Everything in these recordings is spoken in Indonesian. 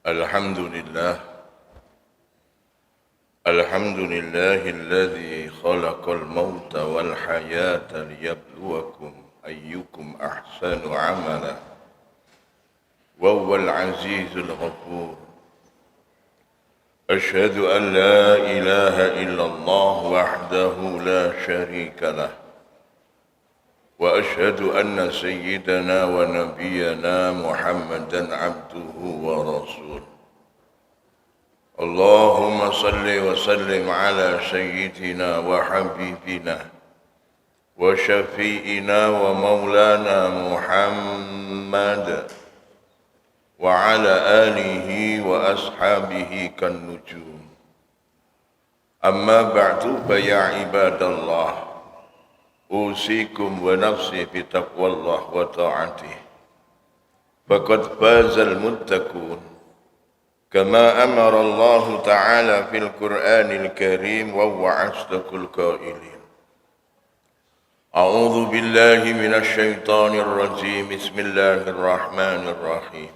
Alhamdulillah Alhamdulillahilladzi khalaqal mauta wal hayata liyabluwakum ayyukum ahsanu amala wa huwal azizul ghafur. Asyhadu an la ilaha illallah wahdahu la syarika lah wa asyhadu anna sayyidana wa nabiyyana Muhammadan abduhu wa rasuluh. Allahumma salli wa sallim ala sayyidina wa habibina wa syafi'ina wa maulana Muhammad wa ala alihi wa ashabihi kan nujum. Amma ba'du fa ya ibadallah, usikum wa nafsi bi taqwallah wa ta'atih. Faqad fazal muttaqun kama amara Allah Ta'ala fil Qur'anil Karim wa huwa asdaqul qailin. A'udzu billahi minasy syaithanir rajim. Bismillahir rahmanir rahim.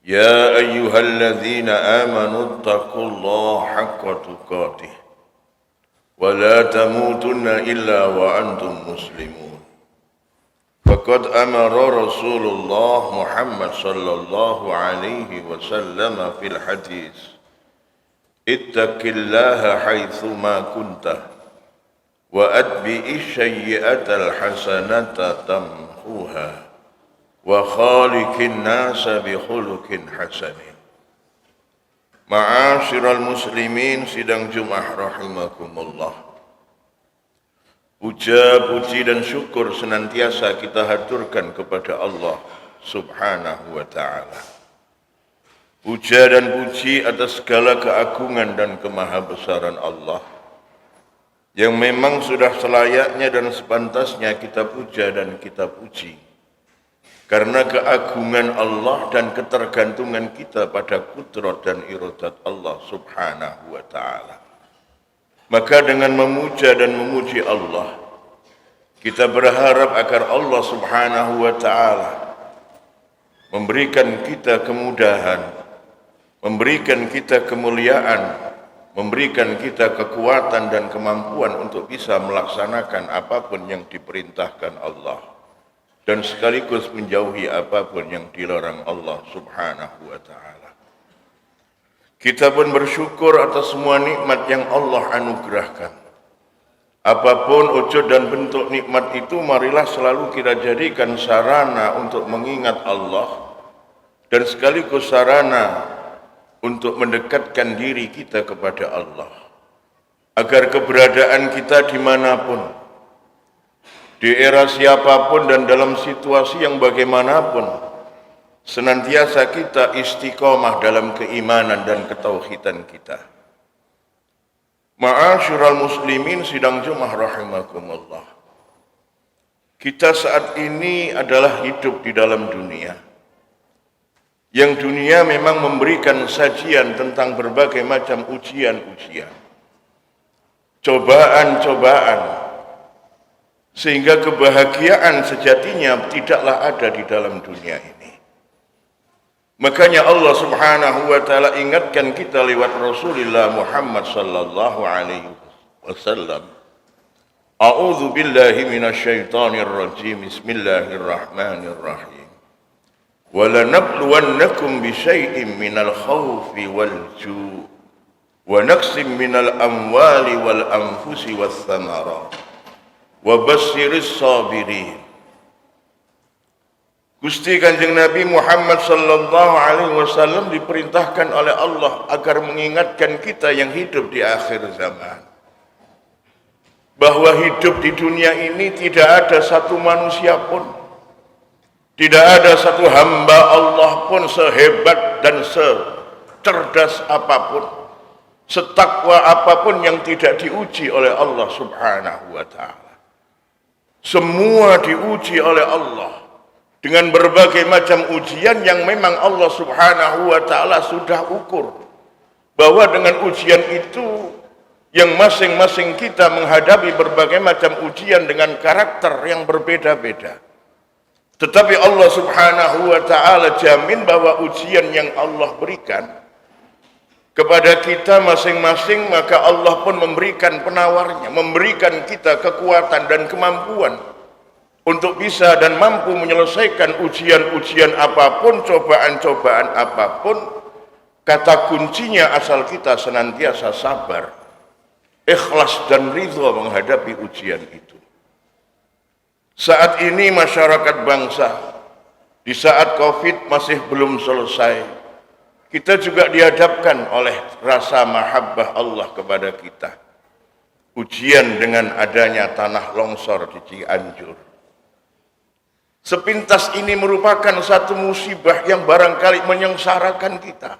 Ya ayyuhalladzina amanu taqullaha haqqa tuqatih wa la tamutunna illa wa antum muslimun. Faqad amara Rasulullah Muhammad sallallahu alaihi wasallam fil hadis, ittaqillaha haitsu ma kunta wa atbi'i sayyi'atal hasanata tamhuha wa khaliqin nasa bi khuluqin hasanin. Ma'asyiral muslimin sidang Jumat rahimakumullah. Puja, puji dan syukur senantiasa kita haturkan kepada Allah Subhanahu wa ta'ala. Puja dan puji atas segala keagungan dan kemahabesaran Allah yang memang sudah selayaknya dan sepantasnya kita puja dan kita puji, karena keagungan Allah dan ketergantungan kita pada kudrat dan iradat Allah Subhanahu wa ta'ala. Maka dengan memuja dan memuji Allah, kita berharap agar Allah Subhanahu wa ta'ala memberikan kita kemudahan, memberikan kita kemuliaan, memberikan kita kekuatan dan kemampuan untuk bisa melaksanakan apapun yang diperintahkan Allah, dan sekaligus menjauhi apapun yang dilarang Allah Subhanahu wa ta'ala. Kita pun bersyukur atas semua nikmat yang Allah anugerahkan. Apapun wujud dan bentuk nikmat itu, marilah selalu kita jadikan sarana untuk mengingat Allah dan sekaligus sarana untuk mendekatkan diri kita kepada Allah, agar keberadaan kita dimanapun, di era siapapun dan dalam situasi yang bagaimanapun, senantiasa kita istiqomah dalam keimanan dan ketauhidan kita. Ma'asyiral muslimin sidang Jumat rahimakumullah. Kita saat ini adalah hidup di dalam dunia, yang dunia memang memberikan sajian tentang berbagai macam ujian-ujian, cobaan-cobaan, sehingga kebahagiaan sejatinya tidaklah ada di dalam dunia ini. Makanya Allah Subhanahu wa ta'ala ingatkan kita lewat Rasulullah Muhammad sallallahu alaihi wasallam. A'udzu billahi minasyaitonir rajim. Bismillahirrahmanirrahim. Wa lanabluwannakum bisyai'in minal khaufi wal ju' wa naqsim minal amwali wal anfusi wath thamarat wa basyyiris sabirin. Gusti Kanjeng Nabi Muhammad sallallahu alaihi wasallam diperintahkan oleh Allah agar mengingatkan kita yang hidup di akhir zaman, bahwa hidup di dunia ini tidak ada satu manusia pun, tidak ada satu hamba Allah pun sehebat dan secerdas apapun, setakwa apapun yang tidak diuji oleh Allah Subhanahu wa ta'ala. Semua diuji oleh Allah dengan berbagai macam ujian yang memang Allah Subhanahu wa ta'ala sudah ukur, bahwa dengan ujian itu yang masing-masing kita menghadapi berbagai macam ujian dengan karakter yang berbeda-beda. Tetapi Allah Subhanahu wa ta'ala jamin bahwa ujian yang Allah berikan kepada kita masing-masing, maka Allah pun memberikan penawarnya, memberikan kita kekuatan dan kemampuan untuk bisa dan mampu menyelesaikan ujian-ujian apapun, cobaan-cobaan apapun. Kata kuncinya asal kita senantiasa sabar, ikhlas dan ridha menghadapi ujian itu. Saat ini masyarakat bangsa, di saat COVID masih belum selesai, kita juga dihadapkan oleh rasa mahabbah Allah kepada kita. Ujian dengan adanya tanah longsor di Cianjur. Sepintas ini merupakan satu musibah yang barangkali menyengsarakan kita.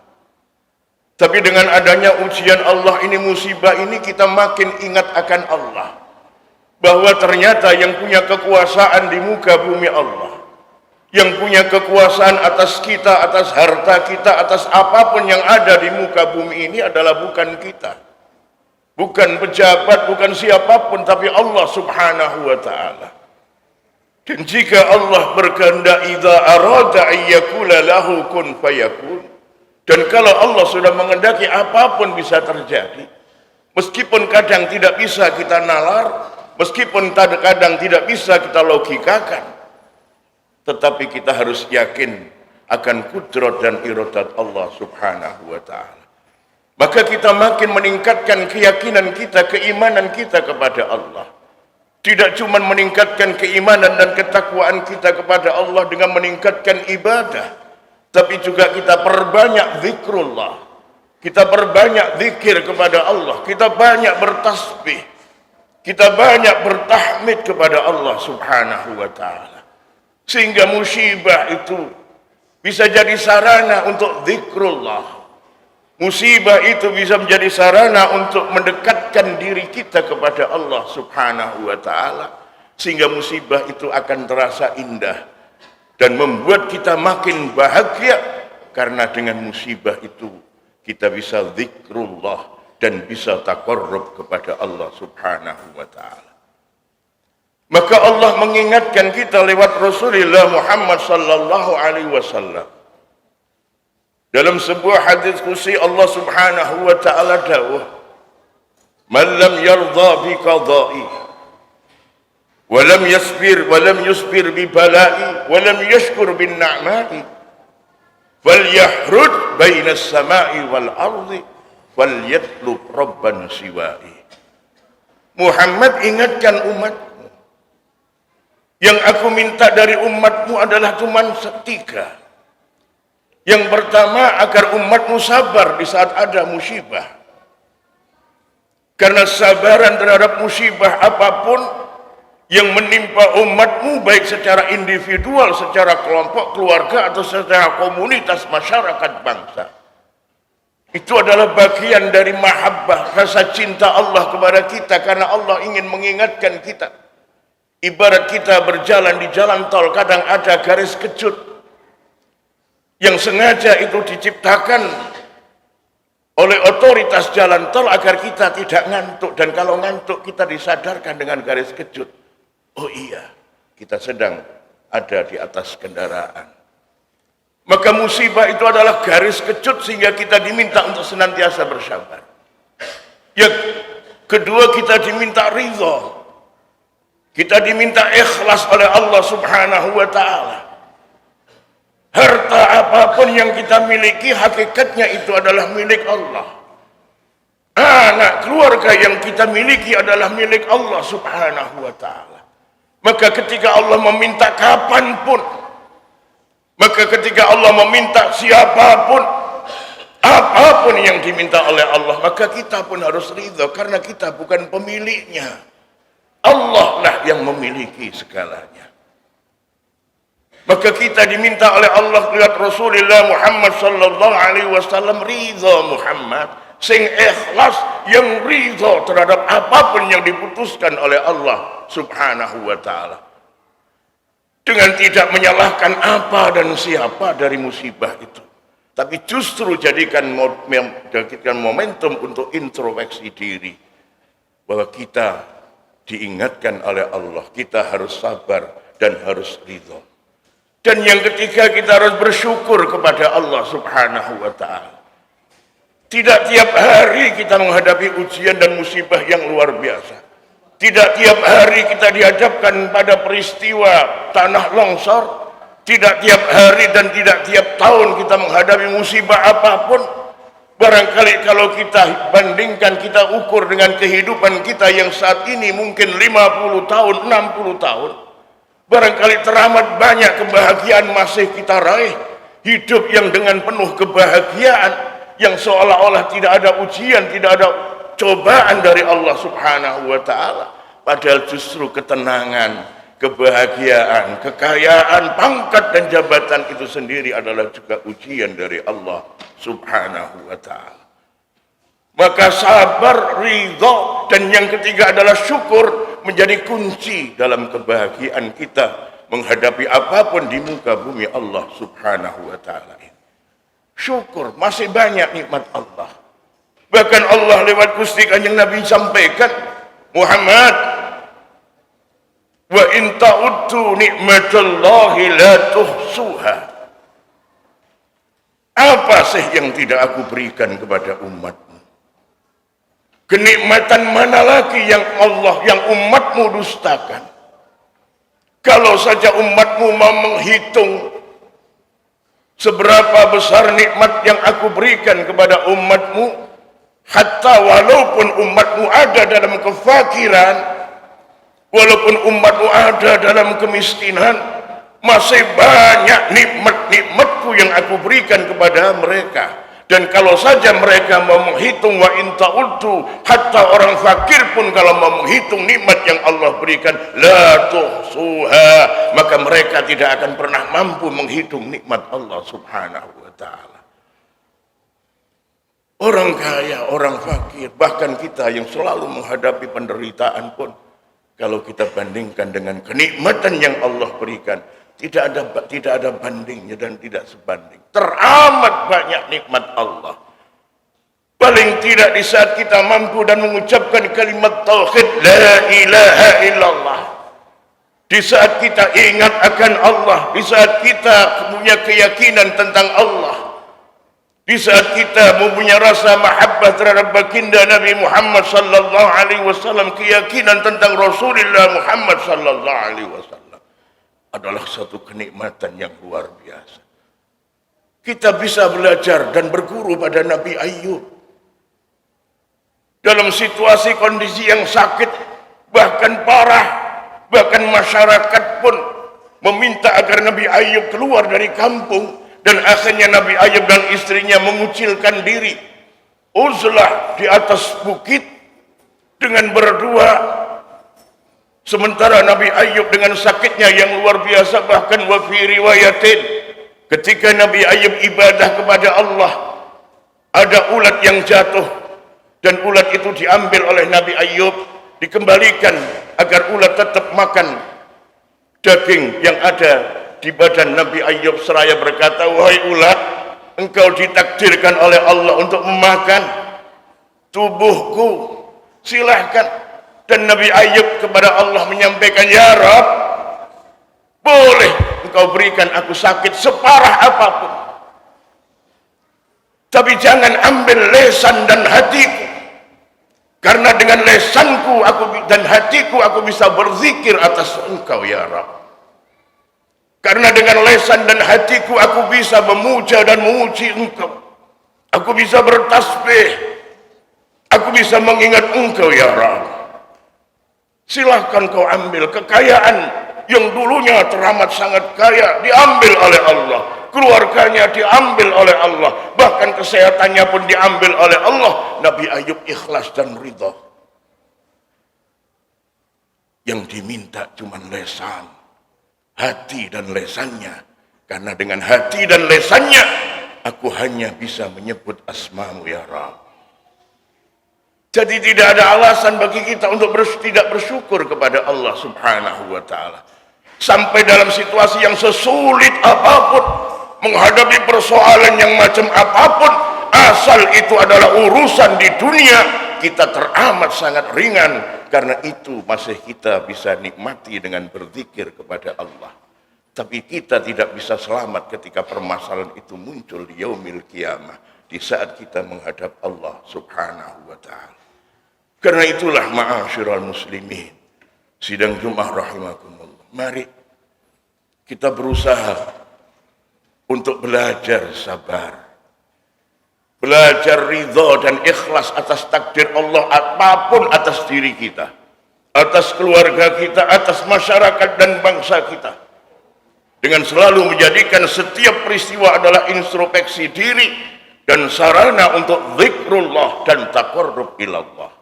Tapi dengan adanya ujian Allah ini, musibah ini, kita makin ingat akan Allah. Bahwa ternyata yang punya kekuasaan di muka bumi Allah, yang punya kekuasaan atas kita, atas harta kita, atas apapun yang ada di muka bumi ini adalah bukan kita, bukan pejabat, bukan siapapun, tapi Allah Subhanahu wa ta'ala. Dan jika Allah berkehendak, idza arada ayyakula lahu kun fayakun, dan kalau Allah sudah mengendaki, apapun bisa terjadi. Meskipun kadang tidak bisa kita nalar, meskipun kadang tidak bisa kita logikakan, tetapi kita harus yakin akan kudrat dan iradat Allah Subhanahu wa ta'ala. Maka kita makin meningkatkan keyakinan kita, keimanan kita kepada Allah. Tidak cuma meningkatkan keimanan dan ketakwaan kita kepada Allah dengan meningkatkan ibadah, tapi juga kita perbanyak zikrullah. Kita perbanyak zikir kepada Allah. Kita banyak bertasbih. Kita banyak bertahmid kepada Allah Subhanahu wa ta'ala. Sehingga musibah itu bisa jadi sarana untuk zikrullah. Musibah itu bisa menjadi sarana untuk mendekatkan diri kita kepada Allah Subhanahu wa ta'ala. Sehingga musibah itu akan terasa indah dan membuat kita makin bahagia, karena dengan musibah itu kita bisa zikrullah dan bisa taqarrub kepada Allah Subhanahu wa ta'ala. Maka Allah mengingatkan kita lewat Rasulullah Muhammad sallallahu alaihi wasallam. Dalam sebuah hadis qudsi Allah Subhanahu wa ta'ala dawuh, "Man lam yardha bi qada'i wa lam yusbir bi bala'i wa lam yashkur bin na'ma'i falyahrud baina as-sama'i wal ardi falyatlub rabban siwa'i." Muhammad, ingatkan umatmu, yang aku minta dari umatmu adalah cuma tiga. Yang pertama, agar umatmu sabar di saat ada musibah. Karena sabaran terhadap musibah apapun yang menimpa umatmu, baik secara individual, secara kelompok, keluarga, atau secara komunitas masyarakat bangsa, itu adalah bagian dari mahabbah, rasa cinta Allah kepada kita, karena Allah ingin mengingatkan kita. Ibarat kita berjalan di jalan tol, kadang ada garis kejut yang sengaja itu diciptakan oleh otoritas jalan tol agar kita tidak ngantuk, dan kalau ngantuk kita disadarkan dengan garis kejut. Oh iya, kita sedang ada di atas kendaraan. Maka musibah itu adalah garis kejut sehingga kita diminta untuk senantiasa bersabar. Yang kedua, kita diminta ridha. Kita diminta ikhlas oleh Allah Subhanahu wa ta'ala. Harta apapun yang kita miliki, hakikatnya itu adalah milik Allah. Anak, keluarga yang kita miliki adalah milik Allah Subhanahu wa ta'ala. Maka ketika Allah meminta kapanpun, maka ketika Allah meminta siapapun, apapun yang diminta oleh Allah, maka kita pun harus ridha, karena kita bukan pemiliknya. Allah lah yang memiliki segalanya. Maka kita diminta oleh Allah lihat Rasulullah Muhammad sallallahu alaihi wasallam ridha Muhammad, sing ikhlas, yang ridha terhadap apapun yang diputuskan oleh Allah Subhanahu wa ta'ala, dengan tidak menyalahkan apa dan siapa dari musibah itu, tapi justru jadikan momentum untuk introspeksi diri, bahwa kita diingatkan oleh Allah, kita harus sabar dan harus ridha. Dan yang ketiga, kita harus bersyukur kepada Allah Subhanahu wa ta'ala. Tidak tiap hari kita menghadapi ujian dan musibah yang luar biasa. Tidak tiap hari kita dihadapkan pada peristiwa tanah longsor. Tidak tiap hari dan tidak tiap tahun kita menghadapi musibah apapun. Barangkali kalau kita bandingkan, kita ukur dengan kehidupan kita yang saat ini mungkin 50 tahun, 60 tahun. Barangkali teramat banyak kebahagiaan masih kita raih. Hidup yang dengan penuh kebahagiaan, yang seolah-olah tidak ada ujian, tidak ada cobaan dari Allah Subhanahu wa ta'ala. Padahal justru ketenangan, kebahagiaan, kekayaan, pangkat dan jabatan itu sendiri adalah juga ujian dari Allah Subhanahu wa ta'ala. Maka sabar, ridha, dan yang ketiga adalah syukur menjadi kunci dalam kebahagiaan kita menghadapi apapun di muka bumi Allah Subhanahu wa ta'ala. Syukur, masih banyak nikmat Allah. Bahkan Allah lewat Gusti Kanjeng Nabi sampaikan, Muhammad, wa in ta'uddu nikmatallahi la tuhsuha. Apa sih yang tidak aku berikan kepada umatmu? Kenikmatan mana lagi yang Allah, yang umatmu dustakan? Kalau saja umatmu mau menghitung seberapa besar nikmat yang aku berikan kepada umatmu, hatta walaupun umatmu ada dalam kefakiran, walaupun umatmu ada dalam kemiskinan, masih banyak nikmat-nikmatku yang aku berikan kepada mereka. Dan kalau saja mereka mau menghitung, wa in ta'uddu, hatta orang fakir pun kalau mau menghitung nikmat yang Allah berikan, la tuhsuha, maka mereka tidak akan pernah mampu menghitung nikmat Allah Subhanahu wa ta'ala. Orang kaya, orang fakir, bahkan kita yang selalu menghadapi penderitaan pun, kalau kita bandingkan dengan kenikmatan yang Allah berikan, tidak ada bandingnya dan tidak sebanding. Teramat banyak nikmat Allah. Paling tidak di saat kita mampu dan mengucapkan kalimat tauhid la ilaha illallah, di saat kita ingat akan Allah, di saat kita punya keyakinan tentang Allah, di saat kita mempunyai rasa mahabbah terhadap baginda Nabi Muhammad sallallahu alaihi wasallam, keyakinan tentang Rasulullah Muhammad sallallahu alaihi wasallam, adalah satu kenikmatan yang luar biasa. Kita bisa belajar dan berguru pada Nabi Ayub. Dalam situasi kondisi yang sakit, bahkan parah, bahkan masyarakat pun meminta agar Nabi Ayub keluar dari kampung, dan akhirnya Nabi Ayub dan istrinya mengucilkan diri, uzlah di atas bukit dengan berdua. Sementara Nabi Ayub dengan sakitnya yang luar biasa, bahkan wa fi riwayatin, ketika Nabi Ayub ibadah kepada Allah, ada ulat yang jatuh, dan ulat itu diambil oleh Nabi Ayub, dikembalikan agar ulat tetap makan daging yang ada di badan Nabi Ayub, seraya berkata, wahai ulat, engkau ditakdirkan oleh Allah untuk memakan tubuhku, silahkan. Dan Nabi Ayub kepada Allah menyampaikan, ya Rabb, boleh engkau berikan aku sakit separah apapun, tapi jangan ambil lesan dan hatiku, karena dengan lesanku dan hatiku aku bisa berzikir atas engkau ya Rabb. Karena dengan lesan dan hatiku aku bisa memuja dan memuji engkau, aku bisa bertasbih, aku bisa mengingat engkau ya Rabb. Silahkan kau ambil kekayaan yang dulunya teramat sangat kaya, diambil oleh Allah, keluarganya diambil oleh Allah, bahkan kesehatannya pun diambil oleh Allah. Nabi Ayub ikhlas dan ridha. Yang diminta cuma lesan, hati dan lesannya. Karena dengan hati dan lesannya, aku hanya bisa menyebut asmamu ya Rabb. Jadi tidak ada alasan bagi kita untuk tidak bersyukur kepada Allah Subhanahu wa ta'ala. Sampai dalam situasi yang sesulit apapun, menghadapi persoalan yang macam apapun, asal itu adalah urusan di dunia, kita teramat sangat ringan. Karena itu masih kita bisa nikmati dengan berzikir kepada Allah. Tapi kita tidak bisa selamat ketika permasalahan itu muncul di yaumil qiyamah, di saat kita menghadap Allah Subhanahu wa taala. Karena itulah ma'asyiral muslimin, sidang Jumat rahimakumullah. Mari kita berusaha untuk belajar sabar. Belajar ridha dan ikhlas atas takdir Allah, apapun atas diri kita, atas keluarga kita, atas masyarakat dan bangsa kita. Dengan selalu menjadikan setiap peristiwa adalah introspeksi diri dan sarana untuk zikrullah dan taqarrub ilallah.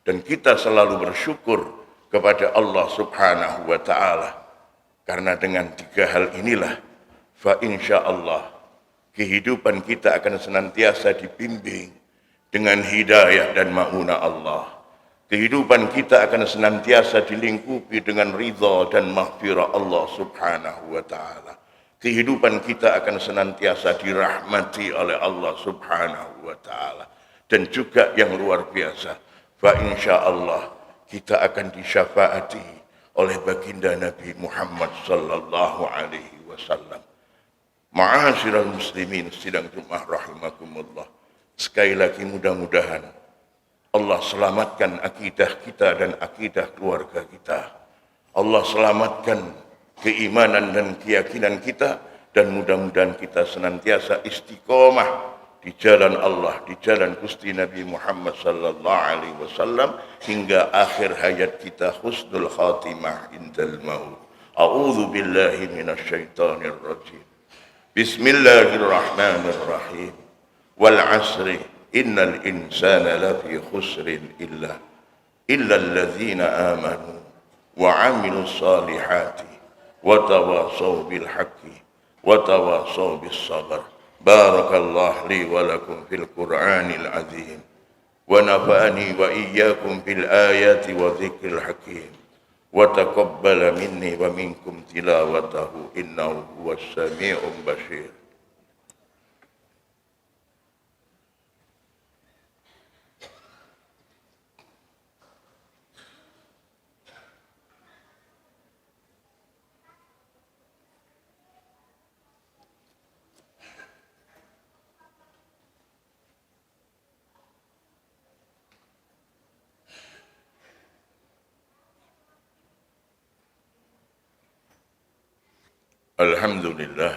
Dan kita selalu bersyukur kepada Allah Subhanahu wa taala. Karena dengan 3 hal inilah fa insyaallah kehidupan kita akan senantiasa dibimbing dengan hidayah dan ma'unah Allah. Kehidupan kita akan senantiasa dilingkupi dengan ridha dan mahfirah Allah Subhanahu wa taala. Kehidupan kita akan senantiasa dirahmati oleh Allah Subhanahu wa taala. Dan juga yang luar biasa, fa insyaallah kita akan disyafaati oleh baginda Nabi Muhammad sallallahu alaihi wasallam. Ma'asyiral muslimin sidang Jumat rahimakumullah. Sekali lagi mudah-mudahan Allah selamatkan akidah kita dan akidah keluarga kita. Allah selamatkan keimanan dan keyakinan kita, dan mudah-mudahan kita senantiasa istiqomah di jalan Allah, di jalan Gusti Nabi Muhammad sallallahu alaihi wasallam hingga akhir hayat kita, husnul khatimah indal maut. A'udzu billahi minasyaitonir rajim. Bismillahirrahmanirrahim. Wal 'asri innal insana lafi khusrin illa alladzina amanu wa 'amilus salihati wa tawasaw bil haqqi wa tawasaw bis sabr. Barakallahu li wa lakum fil Qur'anil azim wa nafa'ani wa iyyakum bil ayati wa dzikril hakim wa taqabbala minni wa minkum tilawatahu innahu huwas sami'ul basir. Alhamdulillah.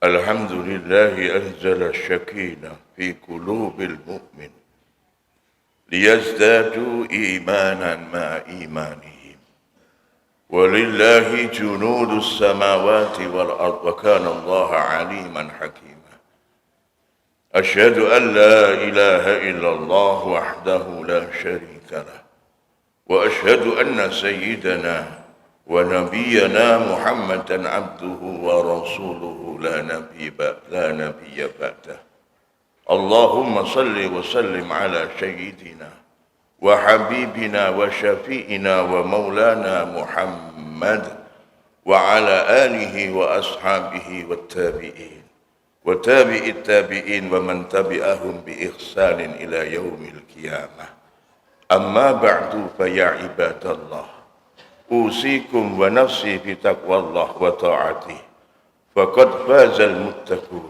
Alhamdulillah anzala syakina fi qulubil mu'min liyazdadu imanan ma imanihim. Walillahi junudus samawati wal ard wa kana Allaha aliman hakima. Asyhadu an la ilaha illallah wahdahu la syarika lah. Wa asyhadu anna sayyidana wa nabiyyana Muhammadan abduhu wa rasuluhu la nabiyya ba'dah. Allahumma salli wa sallim ala sayyidina wa habibina wa syafi'ina wa maulana Muhammad wa ala alihi wa ashabihi wa tabi'in wa tabi'it tabi'in wa man tabi'ahum bi ihsanin ila yaumil qiyamah. Amma ba'du fa ya ibadallah, usikum wa nafsi fi taqwallah wa ta'atih, faqad fazal muttaqun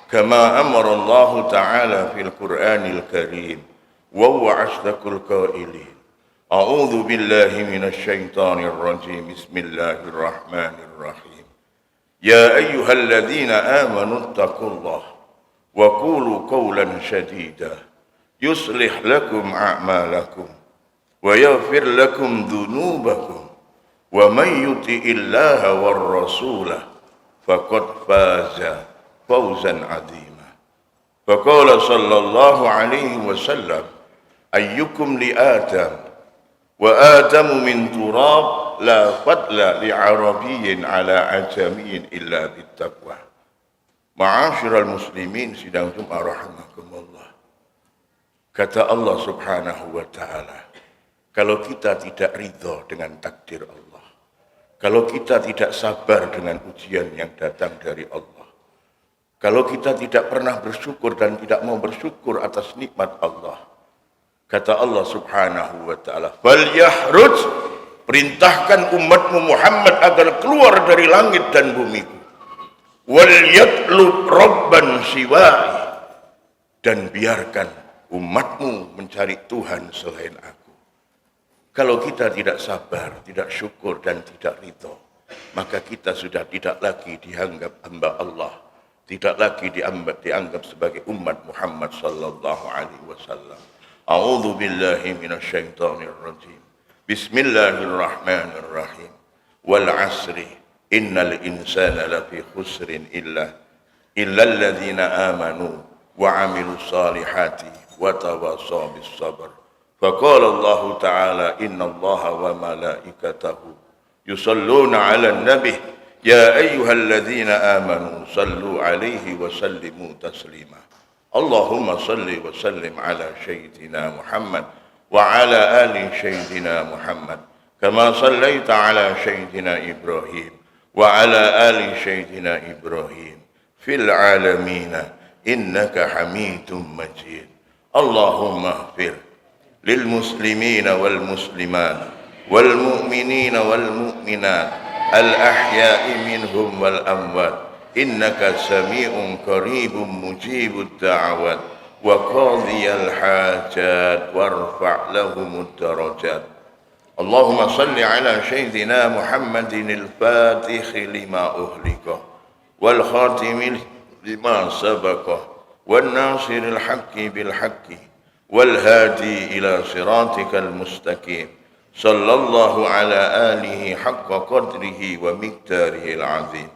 kama amara Allah ta'ala fil Qur'anil Karim wa huwa asdaqul qailin. A'udzu billahi minasy syaithanir rajim. Bismillahirrahmanirrahim. Ya ayyuhalladzina amanu taqullah wa qulu qawlan sadida yuslih lakum a'malakum wa yaghfir lakum dhunubakum wa may yuti'illaha war rasulah faqad faza fawzan 'azima. Faqala sallallahu alaihi wasallam ayyukum li Adam wa Adamu min turab la fadla li arabiyyin ala ajamiyyin illa bittaqwa. Ma'asyiral muslimin sidang Jumat rahimakumullah. Kata Allah Subhanahu wa taala, kalau kita tidak ridha dengan takdir Allah, kalau kita tidak sabar dengan ujian yang datang dari Allah, kalau kita tidak pernah bersyukur dan tidak mau bersyukur atas nikmat Allah, kata Allah Subhanahu wa taala, "Falyahruj Perintahkan umatmu Muhammad agar keluar dari langit dan bumi. Wal yatlub rabban siwai, dan biarkan umatmu mencari Tuhan selain aku. Kalau kita tidak sabar, tidak syukur dan tidak ridho, maka kita sudah tidak lagi dianggap hamba Allah, tidak lagi dianggap sebagai umat Muhammad sallallahu alaihi wasallam. A'udzu billahi minasyaitonir rajim. Bismillahirrahmanirrahim. Wal 'asri innal insana lafi khusrin illa alladzina amanu wa 'amilus salihati wa tawassaw bis sabr. Faqala Allah ta'ala innallaha wa malaikatahu yusalluna 'alan nabi ya ayyuhalladzina amanu sallu 'alaihi wa sallimu taslima. Allahumma salli wa sallim 'ala sayyidina Muhammad وعلى آل سيدنا محمد كما صليت على سيدنا إبراهيم وعلى آل سيدنا إبراهيم في العالمين إنك حميد مجيد. اللهم اغفر للمسلمين والمسلمات والمؤمنين والمؤمنات الأحياء منهم والأموات إنك سميع قريب مجيب الدعوات وقاضي الحاجات وارفع لهم الدرجات. اللهم صل على سيدنا محمد الفاتح لما أهلك والخاتم لما سبق والناصر الحق بالحق والهادي إلى صراطك المستقيم صلى الله على آله حق قدره ومقداره العظيم.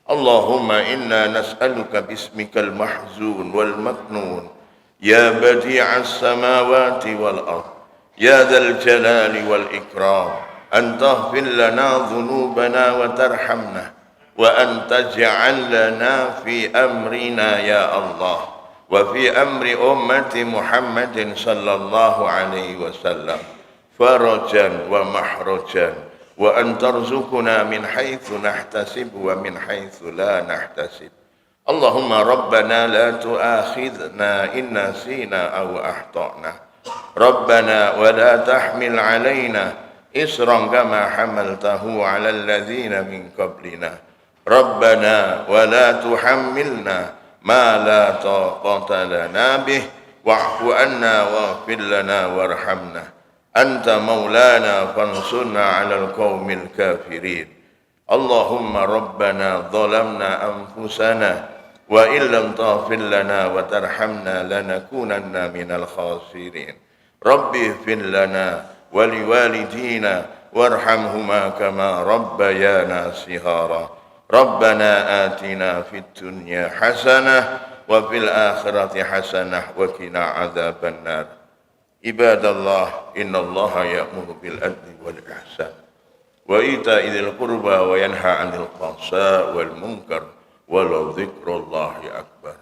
اللهم إنا نسألك باسمك المحزون والمكنون يا بديع السماوات والأرض يا ذا الجلال والإكرام أن تغفر لنا ذنوبنا وترحمنا وأن تجعل لنا في أمرنا يا الله وفي أمر أمة محمد صلى الله عليه وسلم فرجا ومحرجا وأن ترزقنا من حيث نحتسب ومن حيث لا نحتسب. اللهم ربنا لا تؤاخذنا إن نسينا أو أخطأنا ربنا ولا تحمل علينا إصرا كما حملته على الذين من قبلنا ربنا ولا تحملنا ما لا طاقة لنا به واعف عنا واغفر لنا وارحمنا أنت مولانا فانصرنا على القوم الكافرين. اللهم ربنا ظلمنا أنفسنا وإن لم تغفر لنا وترحمنا لنكونن من الخاسرين. رب اغفر لنا ولوالدينا وارحمهما كما ربيانا صغارا. ربنا آتنا في الدنيا حسنة وفي الآخرة حسنة وقنا عذاب النار. عباد الله إن الله يأمر بالعدل والإحسان وإيتاء ذي القربى وينهى عن الفحشاء والمنكر ولذكر الله أكبر